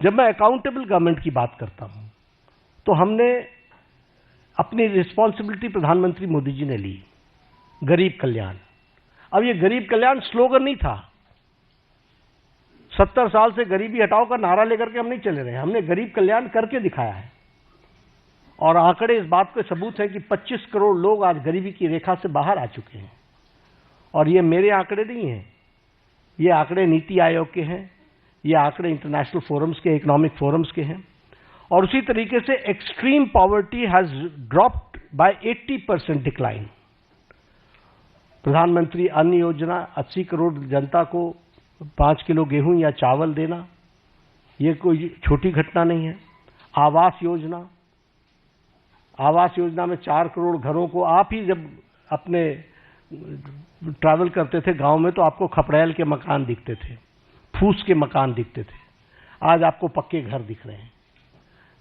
जब मैं accountable government की बात करता हूं तो हमने अपनी रिस्पॉन्सिबिलिटी प्रधानमंत्री मोदी जी ने ली, गरीब कल्याण। अब ये गरीब कल्याण स्लोगन नहीं था। 70 साल से गरीबी हटाओ का नारा लेकर के हम नहीं चले रहे, हमने गरीब कल्याण करके दिखाया है। और आंकड़े इस बात के सबूत हैं कि 25 करोड़ लोग आज गरीबी की रेखा से बाहर आ चुके हैं। और ये मेरे आंकड़े नहीं हैं, ये आंकड़े नीति आयोग के हैं, ये आंकड़े इंटरनेशनल फोरम्स के, इकोनॉमिक फोरम्स के हैं। और उसी तरीके से extreme poverty has dropped by 80% decline. प्रधानमंत्री अन्न योजना, 80 करोड़ जनता को 5 किलो गेहूं या चावल देना, ये कोई छोटी घटना नहीं है। आवास योजना में 4 करोड़ घरों को, आप ही जब अपने ट्रैवल करते थे गांव में तो आपको खपड़ैल के मकान दिखते थे, फूस के मकान दिखते थे, आज आपको पक्के घर दिख रहे हैं।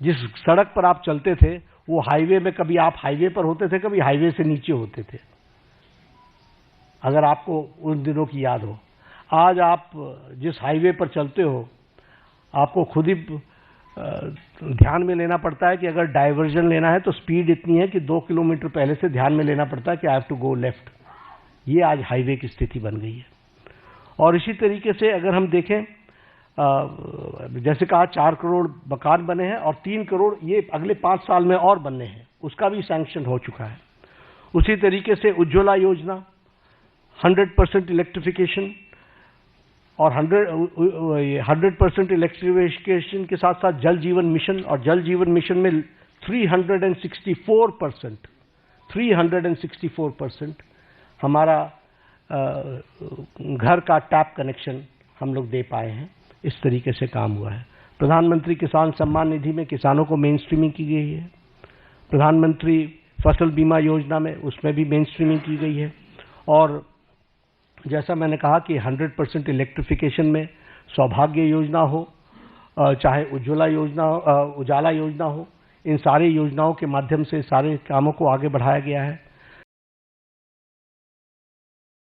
जिस सड़क पर आप चलते थे वो हाईवे में, कभी आप हाईवे पर होते थे, कभी हाईवे से नीचे होते थे, अगर आपको उन दिनों की याद हो। आज आप जिस हाईवे पर चलते हो आपको खुद ही ध्यान में लेना पड़ता है कि अगर डाइवर्जन लेना है तो स्पीड इतनी है कि 2 किलोमीटर पहले से ध्यान में लेना पड़ता है कि I have to go left. ये आज हाईवे की स्थिति बन गई है। और इसी तरीके से अगर हम देखें, जैसे कहा 4 करोड़ मकान बने हैं और 3 करोड़ ये अगले 5 साल में और बनने हैं, उसका भी सैंक्शन हो चुका है। उसी तरीके से उज्ज्वला योजना, 100% इलेक्ट्रिफिकेशन, और 100% इलेक्ट्रिफिकेशन के साथ साथ जल जीवन मिशन, और जल जीवन मिशन में 364% हमारा घर का टैप कनेक्शन हम लोग दे पाए हैं। इस तरीके से काम हुआ है। प्रधानमंत्री किसान सम्मान निधि में किसानों को मेन स्ट्रीमिंग की गई है। प्रधानमंत्री फसल बीमा योजना में उसमें भी मेन स्ट्रीमिंग की गई है। और जैसा मैंने कहा कि 100% इलेक्ट्रिफिकेशन में सौभाग्य योजना हो, चाहे उज्ज्वला योजना, उजाला योजना हो, इन सारी योजनाओं के माध्यम से सारे कामों को आगे बढ़ाया गया है।